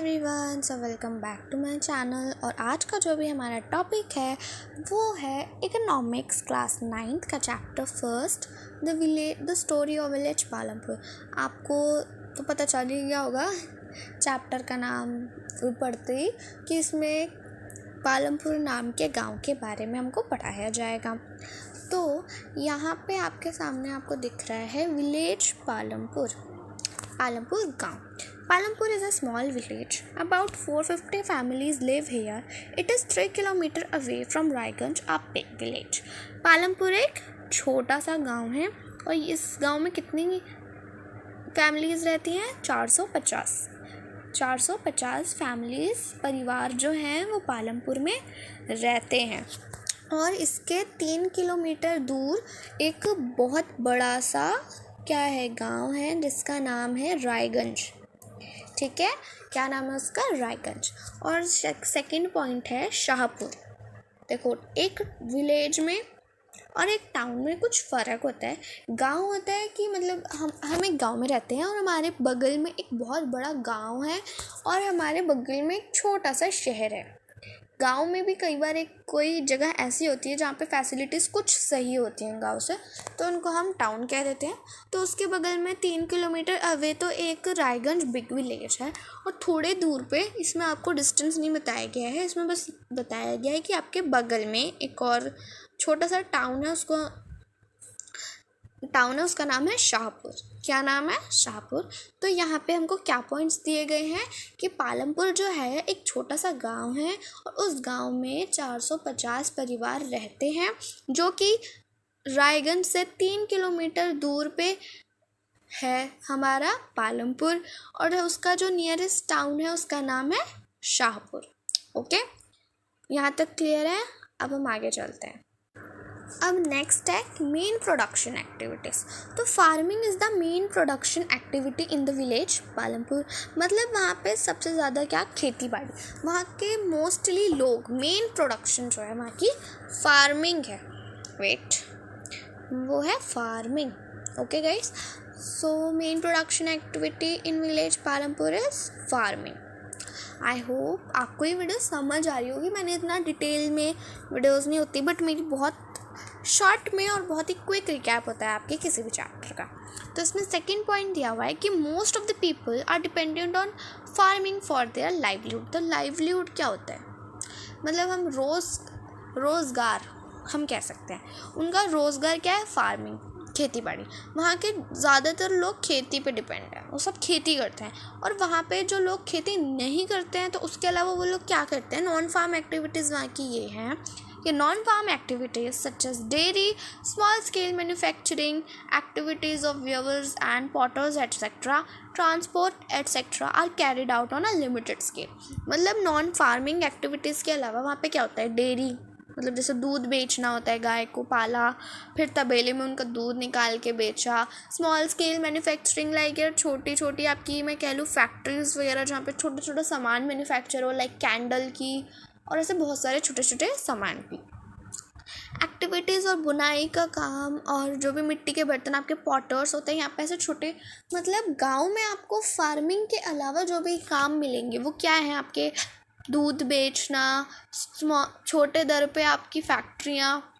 Everyone, so welcome back to my channel. और आज का जो भी हमारा टॉपिक है वो है इकोनॉमिक्स क्लास 9th का chapter first, the story of village Palampur. आपको तो पता चल ही गया होगा चैप्टर का नाम पढ़ते ही कि इसमें पालमपुर नाम के गांव के बारे में हमको पढ़ाया जाएगा। तो यहाँ पे आपके सामने आपको दिख रहा है विलेज पालमपुर गांव। Palampur is a small village. About 450 families live here. It is 3 kilometre away from Raiganj, a big village. Palampur एक छोटा सा गांव है और इस गांव में कितनी फैमिलीज रहती हैं? 450 फैमिलीज परिवार जो हैं वो पालमपुर में रहते हैं। और इसके 3 किलोमीटर दूर एक बहुत बड़ा सा गांव है जिसका नाम है रायगंज। ठीक है, क्या नाम है उसका? रायगंज। और सेकंड पॉइंट है शाहपुर। देखो, एक विलेज में और एक टाउन में कुछ फ़र्क होता है। गांव होता है कि मतलब हम एक गांव में रहते हैं और हमारे बगल में एक बहुत बड़ा गांव है और हमारे बगल में एक छोटा सा शहर है। गांव में भी कई बार कोई जगह ऐसी होती है जहाँ पे फैसिलिटीज़ कुछ सही होती हैं गांव से, तो उनको हम टाउन कह देते हैं। तो उसके बगल में 3 किलोमीटर अवे तो एक रायगंज बिग विलेज है और थोड़े दूर पे, इसमें आपको डिस्टेंस नहीं बताया गया है, इसमें बस बताया गया है कि आपके बगल में एक और छोटा सा टाउन है, उसका नाम है शाहपुर। क्या नाम है? शाहपुर। तो यहाँ पे हमको क्या पॉइंट्स दिए गए हैं कि पालमपुर जो है एक छोटा सा गांव है और उस गांव में 450 परिवार रहते हैं, जो कि रायगंज से 3 किलोमीटर दूर पे है हमारा पालमपुर, और उसका जो नियरेस्ट टाउन है उसका नाम है शाहपुर। ओके, यहाँ तक क्लियर है? अब हम आगे चलते हैं। अब नेक्स्ट है मेन प्रोडक्शन एक्टिविटीज़। तो farming is the main production activity in the village Palampur. मतलब वहाँ पे सबसे ज़्यादा क्या? खेती बाड़ी। वहाँ के मोस्टली लोग, मेन प्रोडक्शन जो है वहाँ की फार्मिंग है। वो है farming. Okay guys, so main production activity in village Palampur is farming. I hope आपको ये वीडियो समझ आ रही होगी। मैंने इतना डिटेल में वीडियोज़ नहीं होती, बट मेरी बहुत शॉर्ट में और बहुत ही क्विक रिकैप होता है आपके किसी भी चैप्टर का। तो इसमें सेकंड पॉइंट दिया हुआ है कि most of the people are dependent on farming for their livelihood. तो लाइवलीहुड क्या होता है? मतलब हम रोज़गार हम कह सकते हैं। उनका रोज़गार क्या है? फार्मिंग, खेती बाड़ी। वहाँ के ज़्यादातर लोग खेती पे डिपेंड है, वो सब खेती करते हैं। और वहाँ पे जो लोग खेती नहीं करते हैं तो उसके अलावा वो लोग क्या करते हैं? नॉन फार्म एक्टिविटीज़ वहाँ की ये हैं कि non farm activities such as dairy, small scale manufacturing, activities of weavers and potters etc., transport etc. Are carried out on a limited scale. मतलब नॉन फार्मिंग एक्टिविटीज़ के अलावा वहाँ पे क्या होता है? डेयरी, मतलब जैसे दूध बेचना होता है, गाय को पाला, फिर तबेले में उनका दूध निकाल के बेचा। स्मॉल स्केल मैन्युफैक्चरिंग लाइक यार छोटी छोटी आपकी मैं कह लूँ फैक्ट्रीज वगैरह जहाँ पे छोटा छोटा सामान मैन्युफैक्चर हो, लाइक कैंडल की और ऐसे बहुत सारे छोटे छोटे सामान भी। एक्टिविटीज़ और बुनाई का काम और जो भी मिट्टी के बर्तन, आपके पॉटर्स होते हैं यहाँ पे ऐसे छोटे। मतलब गांव में आपको फार्मिंग के अलावा जो भी काम मिलेंगे वो क्या है? आपके दूध बेचना, छोटे दर पे आपकी फैक्ट्रियाँ,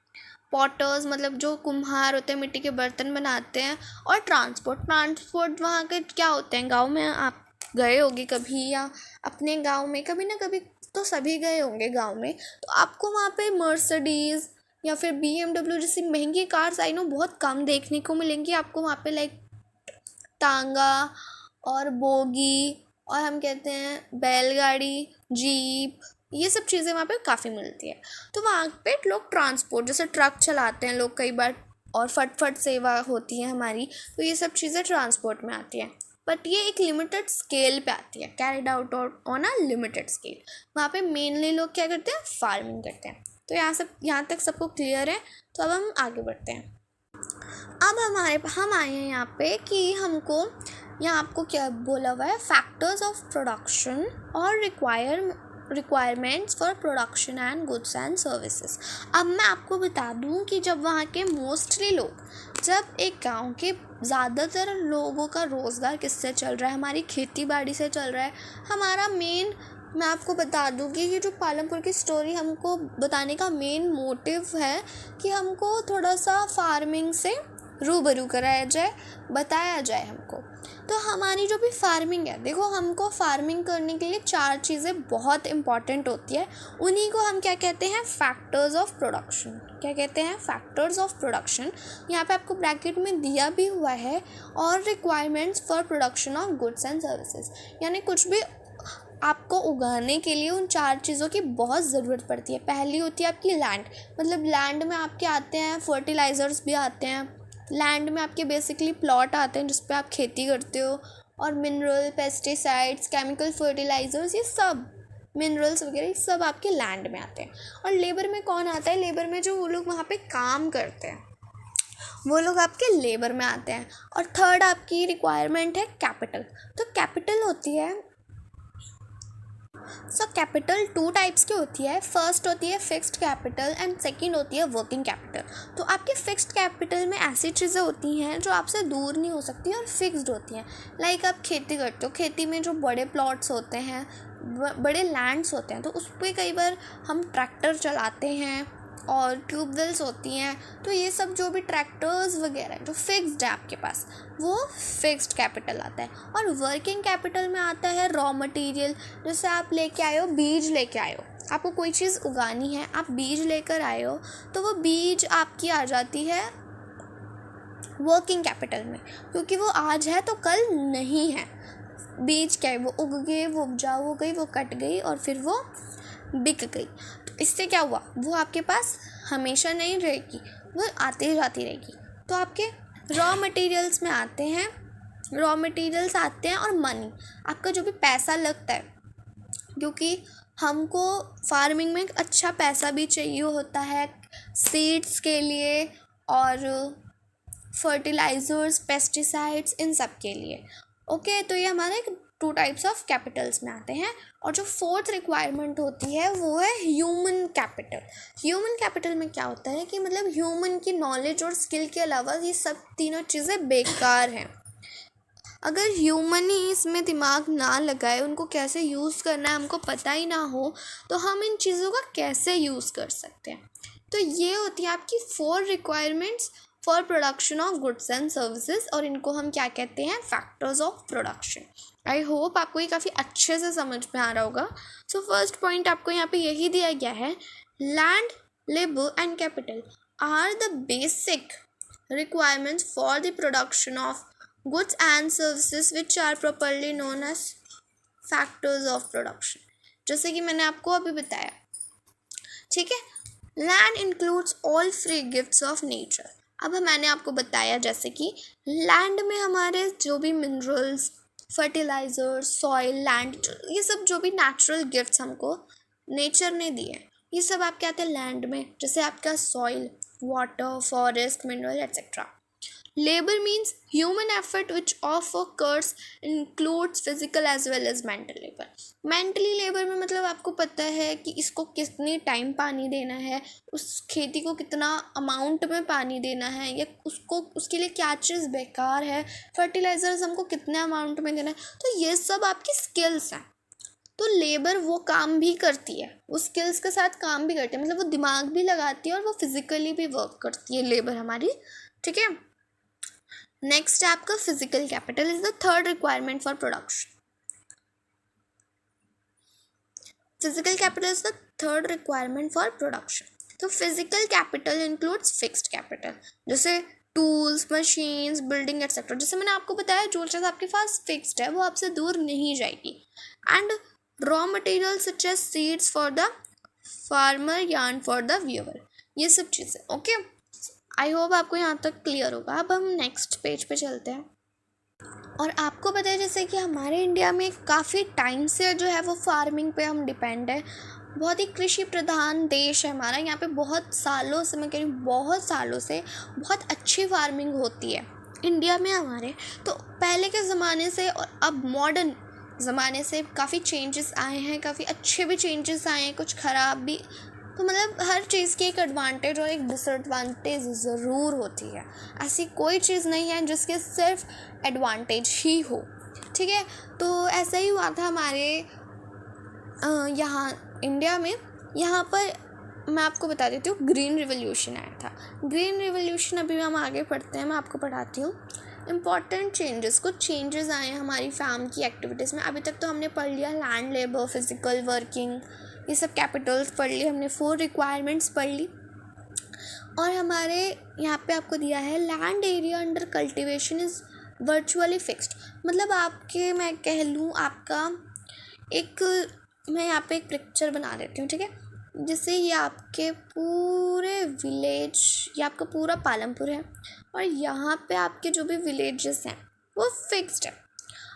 पॉटर्स मतलब जो कुम्हार होते हैं मिट्टी के बर्तन बनाते हैं, और ट्रांसपोर्ट वहाँ के क्या होते हैं? गाँव में आप गए होगे कभी, या अपने गाँव में कभी ना कभी तो सभी गए होंगे गांव में, तो आपको वहाँ पे मर्सिडीज़ या फिर BMW जैसी महंगी कार्स आई नो बहुत कम देखने को मिलेंगी आपको वहाँ पे, लाइक तांगा और बोगी, और हम कहते हैं बैलगाड़ी, जीप, ये सब चीज़ें वहाँ पे काफ़ी मिलती है। तो वहाँ पे लोग ट्रांसपोर्ट, जैसे ट्रक चलाते हैं लोग कई बार, और फटफट सेवा होती है हमारी, तो ये सब चीज़ें ट्रांसपोर्ट में आती हैं। बट ये एक लिमिटेड स्केल पे आती है, carried out on a limited scale. वहाँ पे मेनली लोग क्या करते हैं? फार्मिंग करते हैं। तो यहाँ तक सबको क्लियर है। तो अब हम आगे बढ़ते हैं। अब हम आए हैं यहाँ पे कि हमको यहाँ आपको क्या बोला हुआ है? फैक्टर्स ऑफ प्रोडक्शन और requirements for production and goods and services. अब मैं आपको बता दूं कि जब वहाँ के मोस्टली लोग जब एक गांव के ज़्यादातर लोगों का रोज़गार किससे चल रहा है, हमारी खेती बाड़ी से चल रहा है। हमारा मेन, मैं आपको बता दूँ कि ये जो पालमपुर की स्टोरी हमको बताने का मेन मोटिव है कि हमको थोड़ा सा फार्मिंग से रूबरू कराया जाए, बताया जाए हमको। तो हमारी जो भी फार्मिंग है, देखो हमको फार्मिंग करने के लिए 4 चीज़ें बहुत इम्पॉर्टेंट होती है। उन्हीं को हम क्या कहते हैं, फैक्टर्स ऑफ प्रोडक्शन। क्या कहते हैं, फैक्टर्स ऑफ प्रोडक्शन। यहाँ पे आपको ब्रैकेट में दिया भी हुआ है, और requirements for production of goods and services. यानी कुछ भी आपको उगाने के लिए उन 4 चीज़ों की बहुत ज़रूरत पड़ती है। पहली होती है आपकी लैंड, मतलब लैंड में आपके आते हैं फर्टिलाइज़र्स भी आते हैं। लैंड में आपके बेसिकली प्लॉट आते हैं जिस पे आप खेती करते हो, और मिनरल, पेस्टिसाइड्स, केमिकल फर्टिलाइज़र्स, ये सब मिनरल्स वगैरह, ये सब आपके लैंड में आते हैं। और लेबर में कौन आता है, लेबर में जो वो लोग वहाँ पे काम करते हैं वो लोग आपके लेबर में आते हैं। और थर्ड आपकी रिक्वायरमेंट है कैपिटल। तो कैपिटल होती है, कैपिटल 2 टाइप्स की होती है। फर्स्ट होती है फिक्स्ड कैपिटल एंड सेकंड होती है वर्किंग कैपिटल। तो आपके फिक्स्ड कैपिटल में ऐसी चीज़ें होती हैं जो आपसे दूर नहीं हो सकती और फिक्स्ड होती हैं। लाइक आप खेती करते हो, खेती में जो बड़े प्लॉट्स होते हैं, बड़े लैंड्स होते हैं, तो उस पर कई बार हम ट्रैक्टर चलाते हैं, और ट्यूबवेल्स होती हैं। तो ये सब जो भी ट्रैक्टर्स वगैरह जो फिक्स्ड है आपके पास, वो फिक्स्ड कैपिटल आता है। और वर्किंग कैपिटल में आता है रॉ मटेरियल। जैसे आप लेके आए हो, बीज लेके आए हो, आपको कोई चीज़ उगानी है, आप बीज लेकर आए हो, तो वो बीज आपकी आ जाती है वर्किंग कैपिटल में, क्योंकि वो आज है तो कल नहीं है। बीज क्या है, वो उग गए, वो उपजाऊ हो गई, वो कट गई और फिर वो बिक गई। तो इससे क्या हुआ, वो आपके पास हमेशा नहीं रहेगी, वो आती जाती रहेगी। तो आपके रॉ मटेरियल्स में आते हैं, रॉ मटेरियल्स आते हैं, और मनी, आपका जो भी पैसा लगता है, क्योंकि हमको फार्मिंग में एक अच्छा पैसा भी चाहिए होता है, सीड्स के लिए और फर्टिलाइज़र्स, पेस्टिसाइड्स, इन सब के लिए। ओके, तो ये हमारे 2 टाइप्स ऑफ कैपिटल्स में आते हैं। और जो 4th रिक्वायरमेंट होती है वो है ह्यूमन कैपिटल। ह्यूमन कैपिटल में क्या होता है कि मतलब ह्यूमन की नॉलेज और स्किल के अलावा ये सब तीनों चीज़ें बेकार हैं। अगर ह्यूमन ही इसमें दिमाग ना लगाए, उनको कैसे यूज़ करना है हमको पता ही ना हो, तो हम इन चीज़ों का कैसे यूज़ कर सकते हैं। तो ये होती है आपकी 4 requirements for production of goods and services, और इनको हम क्या कहते हैं, factors of production. I hope आपको ये काफ़ी अच्छे से समझ में आ रहा होगा। सो फर्स्ट पॉइंट आपको यहाँ पे यही दिया गया है, land, labour and capital R the basic requirements for the production of goods and services which are properly known as factors of production। जैसे कि मैंने आपको अभी बताया, ठीक है। Land includes all free gifts of nature. अब मैंने आपको बताया जैसे कि लैंड में हमारे जो भी मिनरल्स, फर्टिलाइजर्स, सॉइल, लैंड, ये सब जो भी नेचुरल गिफ्ट्स हमको नेचर ने दिए, ये सब आपके आते हैं लैंड में। जैसे आपका soil, water, forest, mineral etcetera. Labor means human effort which of occurs includes physical as well as mental labor। Mentally labor में मतलब आपको पता है कि इसको कितनी टाइम पानी देना है, उस खेती को कितना अमाउंट में पानी देना है, या उसको उसके लिए क्या चीज़ बेकार है, फर्टिलाइजर्स हमको कितने अमाउंट में देना है। तो ये सब आपकी स्किल्स हैं। तो लेबर वो काम भी करती है, वो स्किल्स के साथ काम भी करती है, मतलब वो दिमाग भी लगाती है और वो फिजिकली भी वर्क करती है लेबर हमारी, ठीक है। नेक्स्ट है आपका physical capital is the 3rd requirement for production. Physical capital is the 3rd requirement for production. तो physical capital includes fixed capital, जैसे टूल्स, मशीन्स, बिल्डिंग एट्सेट्रा। जैसे मैंने आपको बताया, जो चीज़ आपके पास फिक्स्ड है वो आपसे दूर नहीं जाएगी। And raw material such as seeds for the farmer, yarn for the weaver, ये सब चीज़ें। ओके, आई होप आपको यहाँ तक क्लियर होगा। अब हम नेक्स्ट पेज पे चलते हैं। और आपको पता है जैसे कि हमारे इंडिया में काफ़ी टाइम से जो है वो फार्मिंग पे हम डिपेंड है। बहुत ही कृषि प्रधान देश है हमारा। यहाँ पे बहुत सालों से, मैं कह रही हूँ बहुत सालों से बहुत अच्छी फार्मिंग होती है इंडिया में हमारे। तो पहले के ज़माने से और अब मॉडर्न ज़माने से काफ़ी चेंजेस आए हैं, काफ़ी अच्छे भी चेंजेस आए हैं, कुछ ख़राब भी तो मतलब हर चीज़ की एक एडवांटेज और एक डिसएडवांटेज ज़रूर होती है। ऐसी कोई चीज़ नहीं है जिसके सिर्फ एडवांटेज ही हो, ठीक है। तो ऐसा ही हुआ था हमारे यहाँ इंडिया में। यहाँ पर मैं आपको बता देती हूँ, ग्रीन रिवॉल्यूशन आया था। ग्रीन रिवॉल्यूशन अभी हम आगे पढ़ते हैं, मैं आपको पढ़ाती हूँ। इम्पॉर्टेंट चेंजेस, कुछ चेंजेस आए हैं हमारी फार्म की एक्टिविटीज़ में। अभी तक तो हमने पढ़ लिया लैंड, लेबर, फिजिकल वर्किंग, ये सब कैपिटल्स पढ़ लिए हमने, 4 रिक्वायरमेंट्स पढ़ ली। और हमारे यहाँ पे आपको दिया है land area under cultivation is virtually fixed. मतलब आपके, मैं कह लूँ आपका एक, मैं यहाँ पे एक पिक्चर बना देती हूँ, ठीक है। जैसे ये आपके पूरे विलेज, ये आपका पूरा पालमपुर है और यहाँ पे आपके जो भी विलेजेस हैं वो फिक्स्ड है।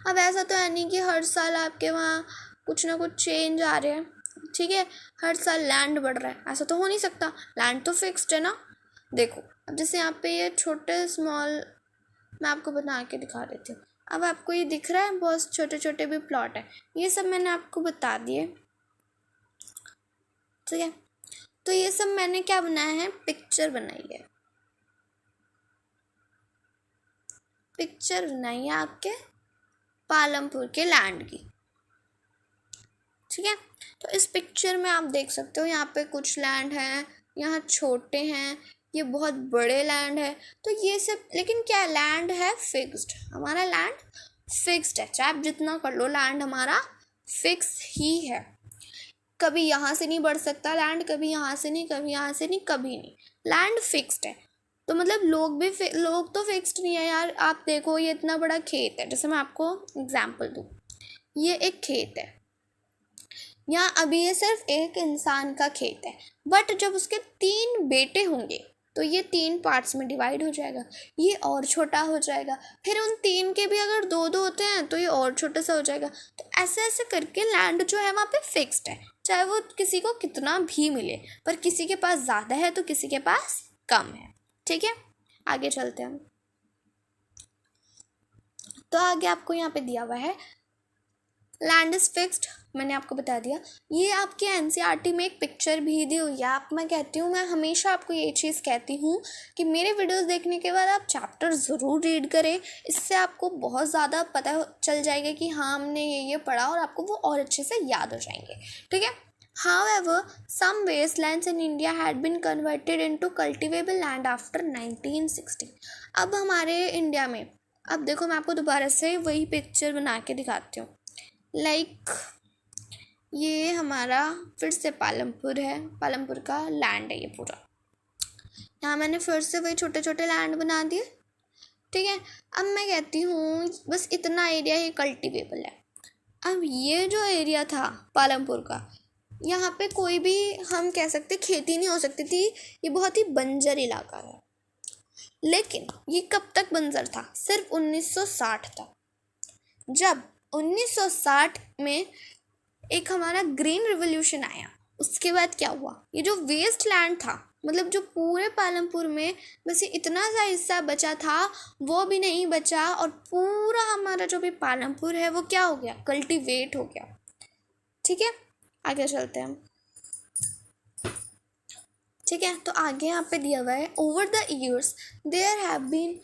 अब ऐसा तो है नहीं कि हर साल आपके वहाँ कुछ ना कुछ चेंज आ रहे हैं, ठीक है। हर साल लैंड बढ़ रहा है, ऐसा तो हो नहीं सकता, लैंड तो फिक्स्ड है ना। देखो अब जैसे यहाँ पे ये छोटे स्मॉल, मैं आपको बना के दिखा देती हूँ। अब आपको ये दिख रहा है, बहुत छोटे छोटे भी प्लॉट है, ये सब मैंने आपको बता दिए, ठीक है। तो ये सब मैंने क्या बनाया है, पिक्चर बनाई है, पिक्चर बनाई है आपके पालमपुर के लैंड की, ठीक है। तो इस पिक्चर में आप देख सकते हो यहाँ पे कुछ लैंड है, यहाँ छोटे हैं, ये बहुत बड़े लैंड है। तो ये सब, लेकिन क्या लैंड है फिक्स्ड, हमारा लैंड फिक्स्ड है, चाहे आप जितना कर लो लैंड हमारा फिक्स ही है। कभी यहाँ से नहीं बढ़ सकता लैंड, कभी यहाँ से नहीं, कभी यहाँ से नहीं, कभी नहीं, लैंड फिक्स्ड है। तो मतलब लोग तो फिक्स्ड नहीं है यार। आप देखो ये इतना बड़ा खेत है, जैसे मैं आपको एग्जांपल दूँ, ये एक खेत है, यहाँ अभी ये सिर्फ एक इंसान का खेत है, बट जब उसके 3 बेटे होंगे तो ये 3 पार्ट्स में डिवाइड हो जाएगा, ये और छोटा हो जाएगा, फिर उन 3 के भी अगर 2-2 होते हैं तो ये और छोटा सा हो जाएगा। तो ऐसे ऐसे करके लैंड जो है वहाँ पे फिक्स्ड है, चाहे वो किसी को कितना भी मिले, पर किसी के पास ज़्यादा है तो किसी के पास कम है, ठीक है। आगे चलते हैं। तो आगे आपको यहाँ पे दिया हुआ है लैंड इज़ फिक्स्ड, मैंने आपको बता दिया। ये आपके एनसीईआरटी में एक पिक्चर भी दी हुई है। आप, मैं कहती हूँ, मैं हमेशा आपको ये चीज़ कहती हूँ कि मेरे वीडियोस देखने के बाद आप चैप्टर ज़रूर रीड करें, इससे आपको बहुत ज़्यादा पता चल जाएगा कि हाँ हमने ये पढ़ा, और आपको वो और अच्छे से याद हो जाएंगे, ठीक है। However, some wastelands in India had been converted into cultivable land after 1960। अब हमारे इंडिया में, अब देखो मैं आपको दोबारा से वही पिक्चर बना के दिखाती हूँ। लाइक ये हमारा फिर से पालमपुर है, पालमपुर का लैंड है ये पूरा। यहाँ मैंने फिर से वही छोटे छोटे लैंड बना दिए, ठीक है। अब मैं कहती हूँ बस इतना एरिया ही कल्टीवेबल है। अब ये जो एरिया था पालमपुर का, यहाँ पे कोई भी, हम कह सकते खेती नहीं हो सकती थी, ये बहुत ही बंजर इलाका है। लेकिन ये कब तक बंजर था, सिर्फ 1960 तक। जब 1960 में एक हमारा ग्रीन रिवॉल्यूशन आया, उसके बाद क्या हुआ, ये जो वेस्ट लैंड था, मतलब जो पूरे पालमपुर में बस ये इतना सा हिस्सा बचा था वो भी नहीं बचा, और पूरा हमारा जो भी पालमपुर है वो क्या हो गया, कल्टीवेट हो गया, ठीक है। आगे चलते हैं, ठीक है। तो आगे यहाँ पे दिया हुआ है, over the years there have been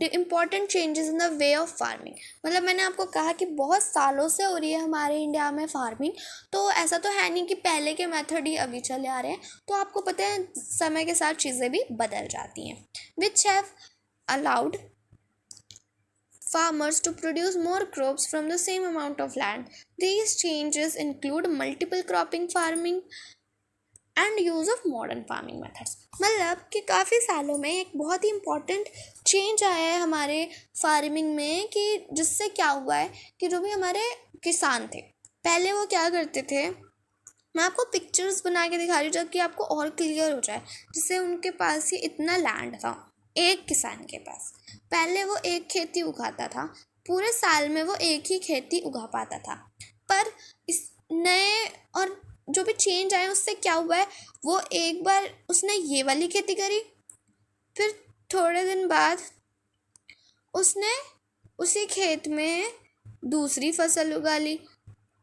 important changes in the way of farming. मतलब मैंने आपको कहा कि बहुत सालों से हो रही है हमारे इंडिया में फार्मिंग, तो ऐसा तो है नहीं कि पहले के मेथड ही अभी चले आ रहे हैं। तो आपको पता है समय के साथ चीज़ें भी बदल जाती हैं, which have allowed farmers to produce more crops from the same amount of land. These changes include multiple cropping farming and use of modern farming methods. मतलब कि काफ़ी सालों में एक बहुत ही इम्पॉर्टेंट चेंज आया है हमारे फार्मिंग में, कि जिससे क्या हुआ है कि जो भी हमारे किसान थे पहले वो क्या करते थे, मैं आपको पिक्चर्स बना के दिखा रही हूँ ताकि आपको और क्लियर हो जाए। जैसे उनके पास ही इतना लैंड था, एक किसान के पास, पहले वो एक खेती उगाता था, पूरे साल में वो एक ही खेती उगा पाता था। पर इस नए और जो भी चेंज आए उससे क्या हुआ है, वो एक बार उसने ये वाली खेती करी, फिर थोड़े दिन बाद उसने उसी खेत में दूसरी फसल उगा ली,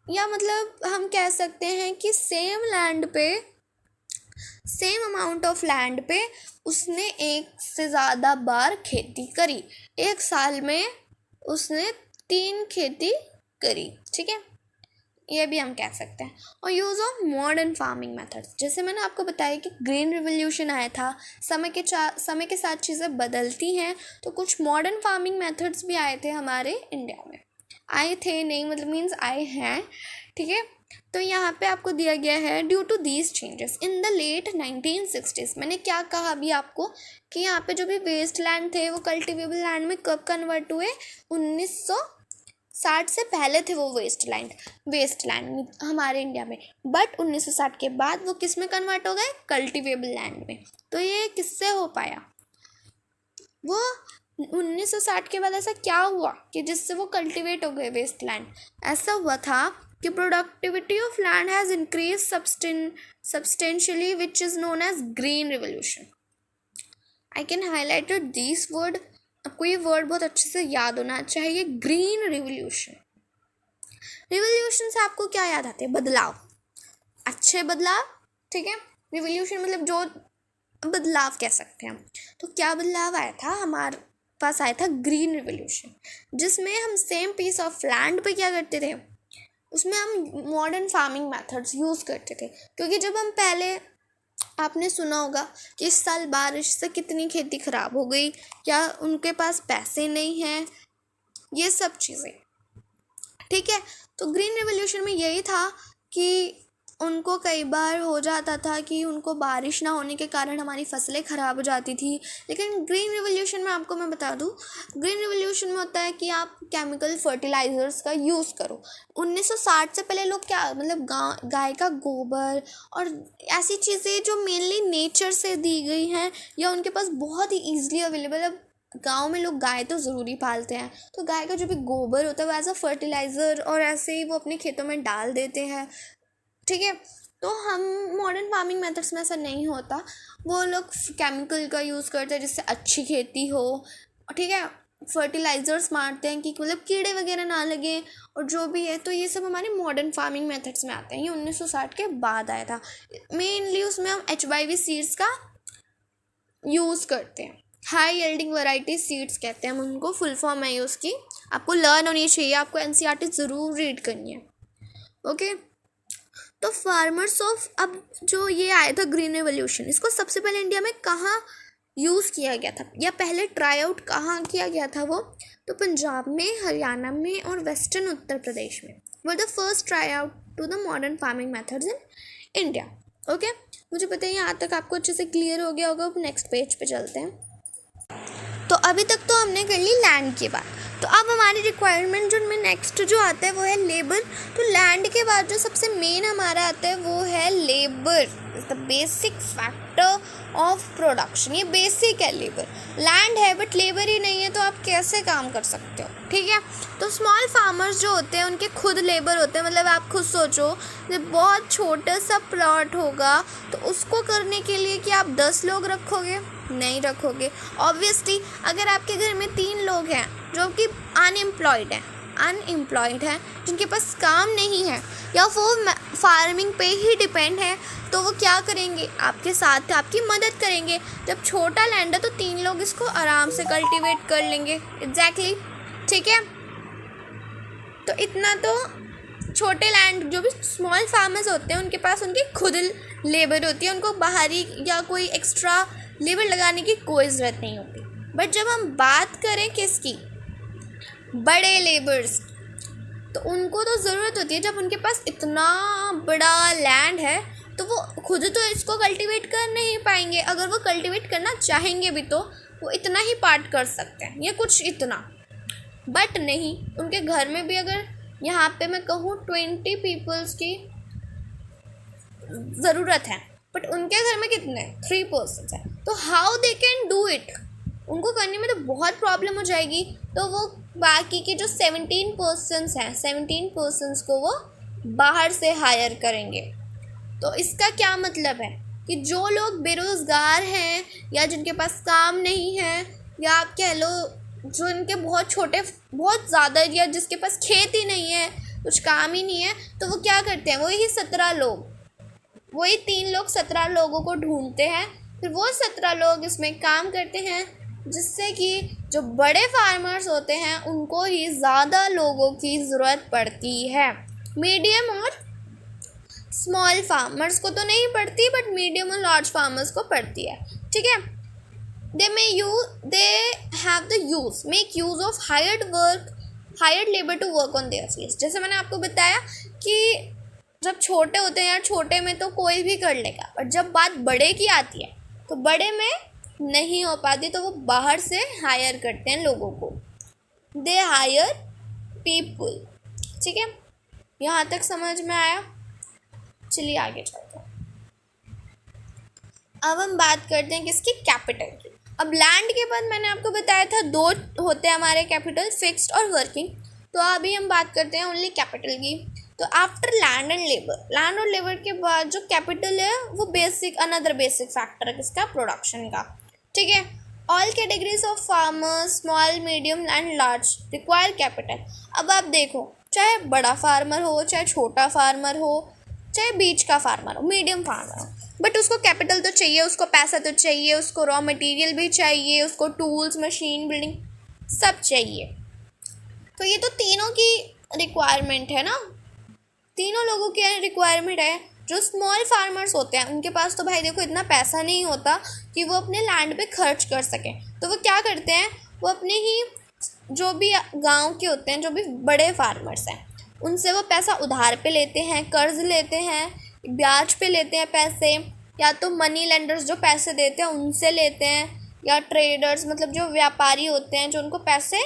या मतलब हम कह सकते हैं कि सेम लैंड पे सेम अमाउंट ऑफ लैंड पे उसने एक से ज़्यादा बार खेती करी, एक साल में उसने 3 खेती करी, ठीक है, ये भी हम कह सकते हैं। और use of modern farming methods, जैसे मैंने आपको बताया कि ग्रीन रिवोल्यूशन आया था, समय के साथ चीज़ें बदलती हैं, तो कुछ मॉडर्न फार्मिंग मेथड्स भी आए थे हमारे इंडिया में। आए थे नहीं मतलब मीन्स आए हैं, ठीक है। तो यहाँ पे आपको दिया गया है due to these changes in the late 1960s। मैंने क्या कहा अभी आपको कि यहाँ पे जो भी वेस्ट लैंड थे वो कल्टिवेबल लैंड में कब कन्वर्ट हुए, 1960 से पहले थे वो वेस्ट लैंड हमारे इंडिया में, बट 1960 के बाद वो किस में कन्वर्ट हो गए, कल्टिवेबल लैंड में। तो ये किससे हो पाया, वो 1960 के बाद ऐसा क्या हुआ कि जिससे वो कल्टिवेट हो गए वेस्ट लैंड। ऐसा हुआ था कि productivity of land has increase substantially which is known as green revolution. I can highlighted this word, आपको ये वर्ड बहुत अच्छे से याद होना चाहिए, ग्रीन रिवोल्यूशन। रिवोल्यूशन से आपको क्या याद आते हैं, बदलाव, अच्छे बदलाव, ठीक है। रिवोल्यूशन मतलब जो बदलाव कह सकते हैं हम। तो क्या बदलाव आया था, हमारे पास आया था ग्रीन रिवोल्यूशन, जिसमें हम सेम पीस ऑफ लैंड पे क्या करते थे, उसमें हम मॉडर्न फार्मिंग मेथड्स यूज़ करते थे। क्योंकि जब हम पहले, आपने सुना होगा कि इस साल बारिश से कितनी खेती ख़राब हो गई, या उनके पास पैसे नहीं हैं, ये सब चीज़ें, ठीक है। तो ग्रीन रिवोल्यूशन में यही था कि उनको कई बार हो जाता था कि उनको बारिश ना होने के कारण हमारी फसलें ख़राब हो जाती थी। लेकिन ग्रीन रिवोल्यूशन में आपको मैं बता दूं, ग्रीन रिवोल्यूशन में होता है कि आप केमिकल फर्टिलाइज़र्स का यूज़ करो। 1960 से पहले लोग क्या मतलब गाय का गोबर और ऐसी चीज़ें जो मेनली नेचर से दी गई हैं या उनके पास बहुत ही ईजिली अवेलेबल। अब गाँव में लोग गाय तो ज़रूरी पालते हैं, तो गाय का जो भी गोबर होता है वो एज अ फर्टिलाइज़र और ऐसे ही वो अपने खेतों में डाल देते हैं, ठीक है। तो हम मॉडर्न फार्मिंग मेथड्स में ऐसा नहीं होता, वो लोग केमिकल का यूज़ करते हैं जिससे अच्छी खेती हो, ठीक है। फर्टिलाइज़र्स मारते हैं कि मतलब कीड़े वगैरह ना लगे और जो भी है। तो ये सब हमारे मॉडर्न फार्मिंग मेथड्स में आते हैं। ये 1960 के बाद आया था। मेनली उसमें हम HYV सीड्स का यूज़ करते हैं, हाई यील्डिंग वैरायटी सीड्स कहते हैं हम उनको, फुल फॉर्म है उसकी, आपको लर्न होनी चाहिए, आपको NCERT ज़रूर रीड करनी है, ओके। तो फार्मर्स ऑफ, अब जो ये आया था ग्रीन रेवोल्यूशन, इसको सबसे पहले इंडिया में कहाँ यूज़ किया गया था या पहले ट्राई आउट कहाँ किया गया था वो, तो पंजाब में, हरियाणा में और वेस्टर्न उत्तर प्रदेश में were the first try out to the modern farming methods in India, okay. मुझे पता है यहाँ तक आपको अच्छे से क्लियर हो गया होगा। अब नेक्स्ट पेज पे चलते हैं। तो अभी तक तो हमने कर ली लैंड की बात, तो अब हमारी रिक्वायरमेंट जो में नेक्स्ट जो आता है वो है लेबर। तो लैंड के बाद जो सबसे मेन हमारा आता है वो है labour, is the basic factor of production. ये बेसिक है, लेबर, लैंड है बट लेबर ही नहीं है तो आप कैसे काम कर सकते हो, ठीक है। तो स्मॉल फार्मर्स जो होते हैं उनके खुद लेबर होते हैं, मतलब आप खुद सोचो जब बहुत छोटा सा प्लॉट होगा तो उसको करने के लिए कि आप 10 लोग रखोगे, नहीं रखोगे। ऑब्वियसली अगर आपके घर में 3 लोग हैं जो कि अनएम्प्लॉयड हैं, जिनके पास काम नहीं है या वो फार्मिंग पे ही डिपेंड है, तो वो क्या करेंगे, आपके साथ आपकी मदद करेंगे। जब छोटा लैंड है तो 3 लोग इसको आराम से कल्टीवेट कर लेंगे, एग्जैक्टली, ठीक है। तो इतना तो छोटे लैंड जो भी स्मॉल फार्मर्स होते हैं उनके पास उनकी खुद लेबर होती है, उनको बाहरी या कोई एक्स्ट्रा लेबर लगाने की कोई ज़रूरत नहीं होती। बट जब हम बात करें किसकी, बड़े लेबर्स, तो उनको तो ज़रूरत होती है जब उनके पास इतना बड़ा लैंड है तो वो खुद तो इसको कल्टीवेट कर नहीं पाएंगे। अगर वो कल्टीवेट करना चाहेंगे भी तो वो इतना ही पार्ट कर सकते हैं, ये कुछ इतना, बट नहीं, उनके घर में भी अगर यहाँ पे मैं कहूँ 20 पीपल्स की ज़रूरत है बट उनके घर में कितने 3 पर्सन्स हैं, तो how they can do it, उनको करने में तो बहुत प्रॉब्लम हो जाएगी। तो वो बाकी के जो 17 पर्सन्स हैं, 17 पर्सन्स को वो बाहर से हायर करेंगे। तो इसका क्या मतलब है कि जो लोग बेरोज़गार हैं या जिनके पास काम नहीं है, या आप कह लो जो इनके बहुत छोटे, बहुत ज़्यादा, या जिसके पास खेत ही नहीं है, कुछ काम ही नहीं है, तो वो क्या करते हैं, वो ही 17 लोग वही 3 लोग 17 लोगों को ढूंढते हैं, फिर वो 17 लोग इसमें काम करते हैं, जिससे कि जो बड़े फार्मर्स होते हैं उनको ही ज़्यादा लोगों की ज़रूरत पड़ती है। मीडियम और स्मॉल फार्मर्स को तो नहीं पड़ती, बट मीडियम और लार्ज फार्मर्स को पड़ती है, ठीक है। they have the make use of hired labor to work on their fields। जैसे मैंने आपको बताया कि जब छोटे होते हैं यार, छोटे में तो कोई भी कर लेगा, पर जब बात बड़े की आती है तो बड़े में नहीं हो पाती, तो वो बाहर से हायर करते हैं लोगों को, दे हायर पीपल, ठीक है। यहाँ तक समझ में आया? चलिए आगे चलते हैं। अब हम बात करते हैं किसकी? कैपिटल की। अब लैंड के बाद मैंने आपको बताया था 2 होते हैं हमारे कैपिटल, फिक्स्ड और वर्किंग। तो अभी हम बात करते हैं ओनली कैपिटल की। तो after land and labour, land और लेबर के बाद जो कैपिटल है वो अनदर बेसिक फैक्टर है किसका? प्रोडक्शन का, ठीक है। All categories of farmers, small, medium and large, require capital. अब आप देखो, चाहे बड़ा फार्मर हो, चाहे छोटा फार्मर हो, चाहे बीच का फार्मर हो, मीडियम फार्मर हो, बट उसको कैपिटल तो चाहिए, उसको पैसा तो चाहिए, उसको रॉ मटेरियल भी चाहिए, उसको टूल्स, मशीन, बिल्डिंग सब चाहिए। तो ये तो तीनों की रिक्वायरमेंट है ना, तीनों लोगों की रिक्वायरमेंट है। जो स्मॉल फार्मर्स होते हैं उनके पास तो भाई देखो इतना पैसा नहीं होता कि वो अपने लैंड पे खर्च कर सकें, तो वो क्या करते हैं, वो अपने ही जो भी गांव के होते हैं, जो भी बड़े फार्मर्स हैं, उनसे वो पैसा उधार पे लेते हैं, कर्ज लेते हैं, ब्याज पे लेते हैं पैसे, या तो मनी लेंडर्स जो पैसे देते हैं उनसे लेते हैं, या ट्रेडर्स मतलब जो व्यापारी होते हैं जो उनको पैसे,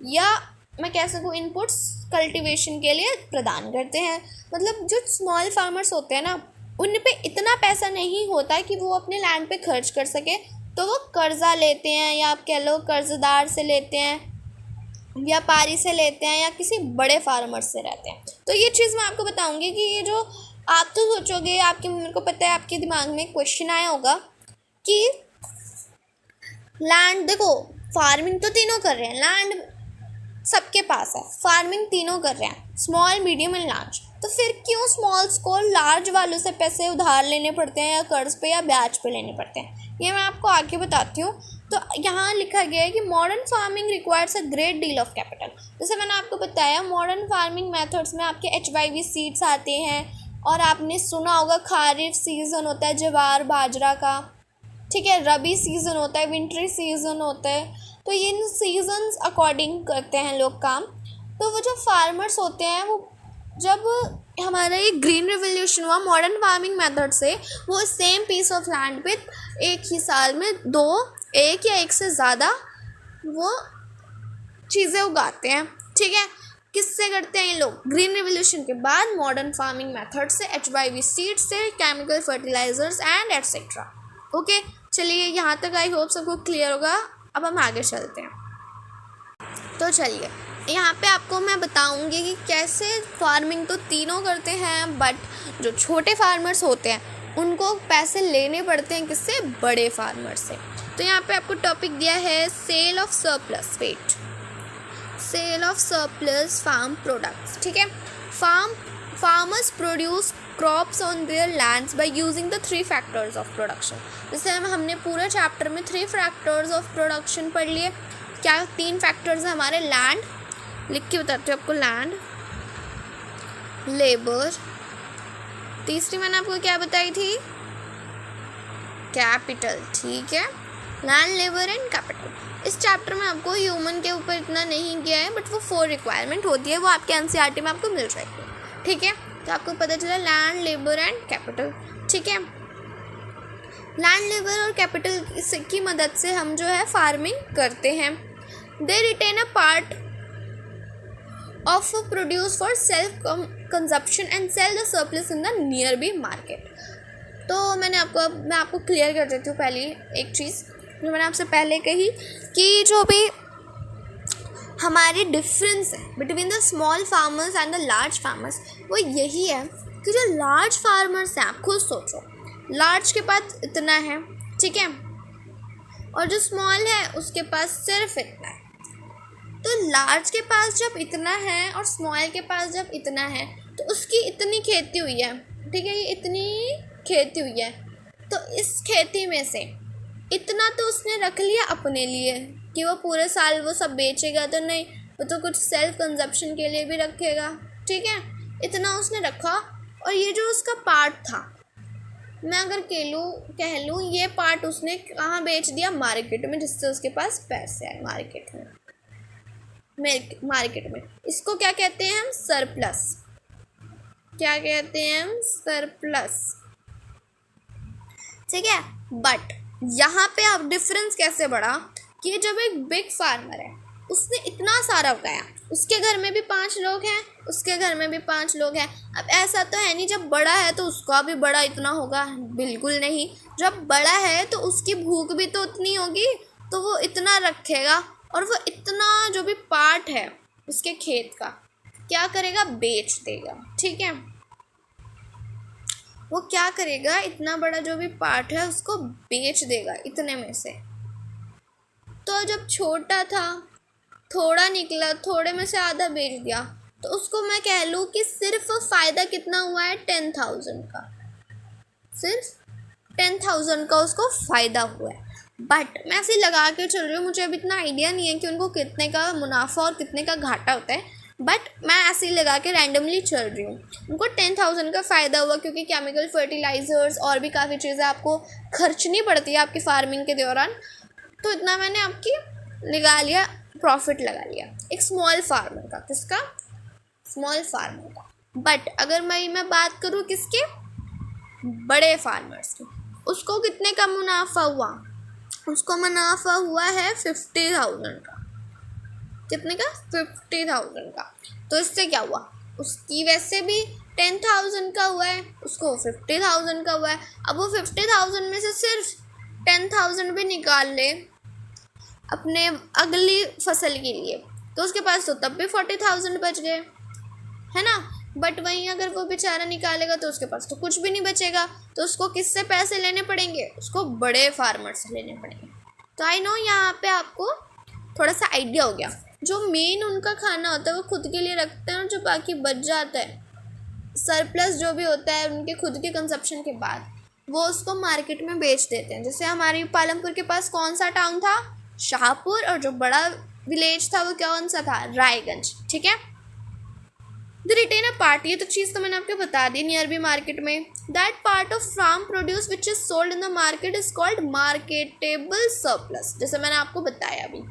या मैं कह सकूँ इनपुट्स कल्टीवेशन के लिए प्रदान करते हैं। मतलब जो स्मॉल फार्मर्स होते हैं ना, उन पे इतना पैसा नहीं होता कि वो अपने लैंड पे खर्च कर सके, तो वो कर्जा लेते हैं, या आप कह लो कर्जदार से लेते हैं, व्यापारी से लेते हैं, या किसी बड़े फार्मर से रहते हैं। तो ये चीज़ मैं आपको बताऊंगी कि ये जो आप तो सोचोगे, मेरे को पता है आपके दिमाग में क्वेश्चन आया होगा कि लैंड, देखो फार्मिंग तो तीनों कर रहे हैं, लैंड सबके पास है, फार्मिंग तीनों कर रहे हैं, स्मॉल, मीडियम एंड लार्ज, तो फिर क्यों स्मॉल्स को लार्ज वालों से पैसे उधार लेने पड़ते हैं, या कर्ज पे या ब्याज पे लेने पड़ते हैं? ये मैं आपको आगे बताती हूँ। तो यहाँ लिखा गया है कि modern farming requires a great deal of capital. जैसे मैंने आपको बताया, मॉडर्न फार्मिंग मेथड्स में आपके HYV सीड्स आते हैं, और आपने सुना होगा खारिफ सीज़न होता है ज्वार बाजरा का, ठीक है, रबी सीज़न होता है, विंटरी सीज़न होता है। तो इन सीजन्स अकॉर्डिंग करते हैं लोग काम। तो वो जो फार्मर्स होते हैं, वो जब हमारा ये ग्रीन रिवोल्यूशन हुआ मॉडर्न फार्मिंग मेथड से, वो सेम पीस ऑफ लैंड पे एक ही साल में एक या एक से ज़्यादा वो चीज़ें उगाते हैं, ठीक है। किससे करते हैं ये लोग? ग्रीन रिवोल्यूशन के बाद मॉडर्न फार्मिंग मेथड से, HYV सीड से, chemical fertilisers and etcetera. Okay, चलिए यहाँ तक आई होप सबको क्लियर होगा। अब हम आगे चलते हैं। तो चलिए यहाँ पे आपको मैं बताऊंगी कि कैसे फार्मिंग तो तीनों करते हैं, बट जो छोटे फार्मर्स होते हैं उनको पैसे लेने पड़ते हैं किससे? बड़े फार्मर से। तो यहाँ पे आपको टॉपिक दिया है sale of surplus, sale of surplus farm products, ठीक है। Farmers produce crops on their lands by using the 3 factors of production. जैसे हमने पूरे चैप्टर में 3 फैक्टर्स ऑफ प्रोडक्शन पढ़ लिए। क्या 3 फैक्टर्स हैं हमारे? लैंड, लिख के बताती हूँ आपको, लैंड, लेबर, तीसरी मैंने आपको क्या बताई थी? कैपिटल, ठीक है। Land, labour and capital. इस चैप्टर में आपको ह्यूमन के ऊपर इतना नहीं गया है, बट वो 4 रिक्वायरमेंट होती है, वो आपके NCERT में आपको मिल जाएगी, ठीक है। तो आपको पता चला लैंड, लेबर एंड कैपिटल, ठीक है। लैंड, लेबर और कैपिटल की मदद से हम जो है फार्मिंग करते हैं। They retain a part of produce for self consumption and sell the surplus in the nearby market. तो मैं आपको क्लियर कर देती हूँ पहले एक चीज़ जो मैंने आपसे पहले कही, कि जो भी हमारी डिफरेंस है between the small farmers and the large farmers, वो यही है कि जो लार्ज फार्मर्स हैं, आप खुद सोचो, लार्ज के पास इतना है, ठीक है, और जो स्मॉल है उसके पास सिर्फ इतना है। तो लार्ज के पास जब इतना है और स्मॉल के पास जब इतना है, तो उसकी इतनी खेती हुई है, ठीक है, ये इतनी खेती हुई है, तो इस खेती में से इतना तो उसने रख लिया अपने लिए कि वो पूरे साल वो सब बेचेगा तो नहीं, वो तो कुछ सेल्फ कंजप्शन के लिए भी रखेगा, ठीक है। इतना उसने रखा, और ये जो उसका पार्ट था, मैं अगर कह लूँ ये पार्ट उसने कहाँ बेच दिया, मार्केट में, जिससे उसके पास पैसे आए मार्केट में। इसको क्या कहते हैं हम, सरप्लस। क्या कहते हैं हम, सरप्लस, ठीक है। बट यहाँ पे अब डिफरेंस कैसे बढ़ा कि जब एक बिग फार्मर है, उसने इतना सारा उगाया, उसके घर में भी 5 लोग हैं, उसके घर में भी 5 लोग हैं। अब ऐसा तो है नहीं जब बड़ा है तो उसका भी बड़ा इतना होगा, बिल्कुल नहीं। जब बड़ा है तो उसकी भूख भी तो उतनी होगी, तो वो इतना रखेगा, और वो इतना जो भी पार्ट है उसके खेत का क्या करेगा, बेच देगा, ठीक है। वो क्या करेगा, इतना बड़ा जो भी पार्ट है उसको बेच देगा इतने में से। तो जब छोटा था, थोड़ा निकला, थोड़े में से आधा बेच दिया, तो उसको मैं कह लूँ कि सिर्फ फ़ायदा कितना हुआ है, 10,000 का, सिर्फ 10,000 का उसको फ़ायदा हुआ है। बट मैं ऐसे लगा के चल रही हूँ, मुझे अभी इतना आइडिया नहीं है कि उनको कितने का मुनाफा और कितने का घाटा होता है, बट मैं ऐसे ही लगा के रैंडमली चल रही हूँ। उनको 10,000 का फ़ायदा हुआ क्योंकि केमिकल फर्टिलाइज़र्स और भी काफ़ी चीज़ें आपको खर्चनी पड़ती है आपकी फार्मिंग के दौरान, तो इतना मैंने आपकी लगा लिया, प्रॉफिट लगा लिया एक स्मॉल फार्मर का। किसका, स्मॉल फार्मर का। बट अगर मैं बात करूँ किसके, बड़े फार्मर्स की, उसको कितने का मुनाफा हुआ, उसको मुनाफा हुआ है 50,000 का। कितने का, 50,000 का। तो इससे क्या हुआ, उसकी वैसे भी 10,000 का हुआ है, उसको 50,000 का हुआ है। अब वो 50,000 में से सिर्फ 10,000 भी निकाल ले अपने अगली फसल के लिए, तो उसके पास तो तब भी 40,000 बच गए, है ना। बट वहीं अगर वो बेचारा निकालेगा तो उसके पास तो कुछ भी नहीं बचेगा, तो उसको किससे पैसे लेने पड़ेंगे, उसको बड़े फार्मर से लेने पड़ेंगे। तो आई नो यहाँ पे आपको थोड़ा सा आइडिया हो गया। जो मेन उनका खाना होता है वो खुद के लिए रखते हैं, और जो बाकी बच जाता है, सरप्लस जो भी होता है उनके खुद के कंजप्शन के बाद, वो उसको मार्केट में बेच देते हैं। जैसे हमारी पालमपुर के पास कौन सा टाउन था, शाहपुर, और जो बड़ा विलेज था वो कौन सा था, रायगंज, ठीक है। द रिटेन अ पार्ट, ये तो चीज़ तो मैंने आपको बता दी, नियर बी मार्केट में। That part of farm produce which is sold in the market is called marketable surplus. जैसे मैंने आपको बताया अभी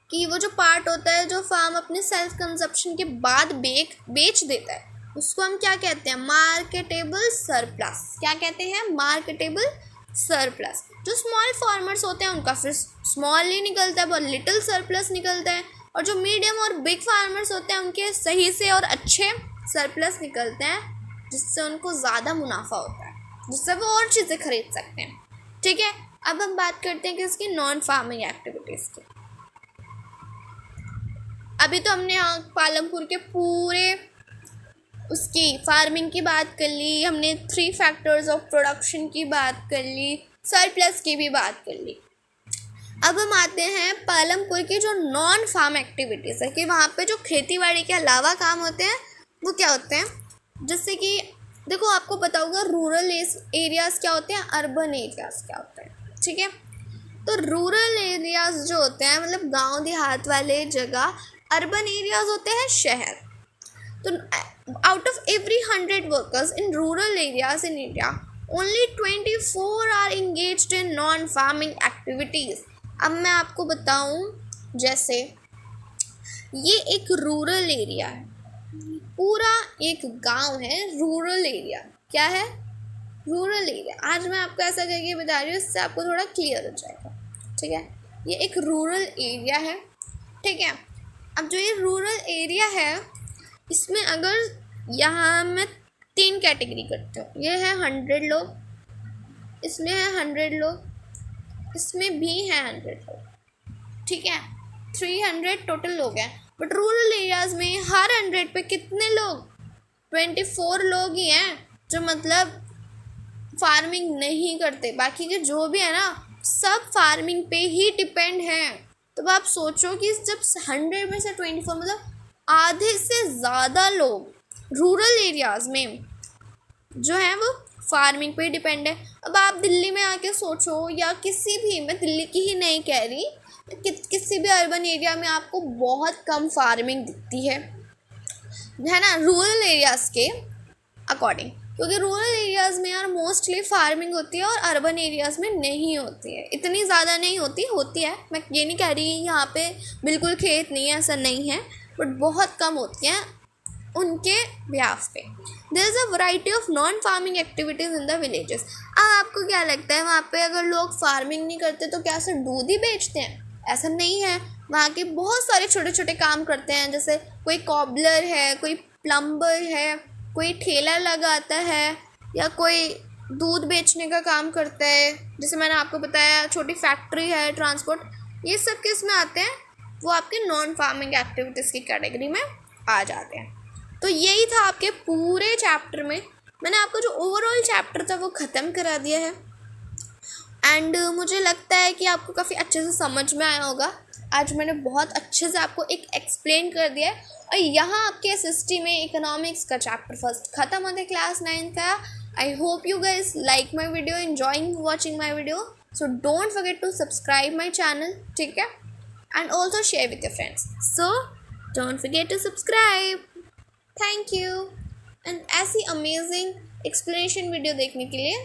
कि वो जो पार्ट होता है जो फार्म अपने सेल्फ कंजप्शन के बाद बेच देता है, उसको हम क्या कहते हैं, मार्केटेबल सरप्लस। क्या कहते हैं, मार्केटेबल सरप्लस। जो स्मॉल फार्मर्स होते हैं उनका फिर स्मॉल ही निकलता है, बहुत लिटिल सरप्लस निकलता है, और जो मीडियम और बिग फार्मर्स होते हैं उनके सही से और अच्छे सरप्लस निकलते हैं, जिससे उनको ज़्यादा मुनाफा होता है, जिससे वो और चीज़ें खरीद सकते हैं, ठीक है। अब हम बात करते हैं कि इसकी नॉन फार्मिंग एक्टिविटीज़ की। अभी तो हमने यहाँ पालमपुर के पूरे उसकी फार्मिंग की बात कर ली, हमने 3 फैक्टर्स ऑफ प्रोडक्शन की बात कर ली, सरप्लस की भी बात कर ली। अब हम आते हैं पालमपुर की जो नॉन फार्म एक्टिविटीज़ है, कि वहाँ पे जो खेती बाड़ी के अलावा काम होते हैं वो क्या होते हैं। जैसे कि देखो, आपको पता होगा रूरल एरियाज़ क्या होते हैं, अर्बन एरियाज़ क्या होते हैं, ठीक है। तो रूरल एरियाज़ जो होते हैं, मतलब गांव देहात वाले जगह, अर्बन एरियाज़ होते हैं शहर। तो out of every 100 workers in rural areas in India, only 24 are engaged in non farming activities. अब मैं आपको बताऊं, जैसे ये एक रूरल एरिया है, पूरा एक गांव है, रूरल एरिया। क्या है, रूरल एरिया। आज मैं आपको ऐसा करके बता रही हूँ, इससे आपको थोड़ा क्लियर हो जाएगा, ठीक है। ये एक रूरल एरिया है, ठीक है। अब जो ये रूरल एरिया है, इसमें अगर यहाँ मैं 3 कैटेगरी करती हूँ, ये है 100 लोग, इसमें है 100 लोग, इसमें भी है 100 लोग, ठीक है। 300 टोटल लोग हैं। बट रूरल एरियाज़ में हर 100 पे कितने लोग, 24 लोग ही हैं जो मतलब फार्मिंग नहीं करते। बाकी के जो भी है ना, सब फार्मिंग पे ही डिपेंड हैं। तो आप सोचो कि जब 100 में से 24, मतलब आधे से ज़्यादा लोग रूरल एरियाज़ में जो है वो फार्मिंग पे डिपेंड है। अब आप दिल्ली में आके सोचो, या किसी भी, मैं दिल्ली की ही नहीं कह रही, किसी भी अर्बन एरिया में आपको बहुत कम फार्मिंग दिखती है ना, रूरल एरियाज़ के अकॉर्डिंग। क्योंकि रूरल एरियाज़ में यार मोस्टली फार्मिंग होती है और अर्बन एरियाज़ में नहीं होती है, इतनी ज़्यादा नहीं होती, होती है, मैं ये नहीं कह रही यहाँ पे बिल्कुल खेत नहीं है, ऐसा नहीं है, बट बहुत कम होती हैं उनके ब्याह पे। There is a variety of non farming activities in the villages. अब आपको क्या लगता है वहाँ पे अगर लोग फार्मिंग नहीं करते तो क्या सिर्फ दूध ही बेचते हैं? ऐसा नहीं है, वहाँ के बहुत सारे छोटे छोटे काम करते हैं, जैसे कोई कॉबलर है, कोई प्लम्बर है, कोई ठेला लगाता है, या कोई दूध बेचने का काम करता है, जैसे मैंने आपको बताया छोटी फैक्ट्री है, ट्रांसपोर्ट, ये सब किस में आते हैं? वो आपके नॉन फार्मिंग एक्टिविटीज़ की कैटेगरी में आ जाते हैं। तो यही था आपके पूरे चैप्टर में, मैंने आपको जो ओवरऑल चैप्टर था वो ख़त्म करा दिया है। एंड मुझे लगता है कि आपको काफ़ी अच्छे से समझ में आया होगा। आज मैंने बहुत अच्छे से आपको एक एक्सप्लेन कर दिया है। और यहाँ आपके SST में इकोनॉमिक्स का चैप्टर फर्स्ट ख़त्म होता है क्लास 9 का। I hope you guys like my video, enjoying watching my video. So don't forget to subscribe my channel, ठीक है, and also share with your friends. So don't forget to subscribe. Thank you. And ऐसी amazing explanation video देखने के लिए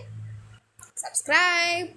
subscribe.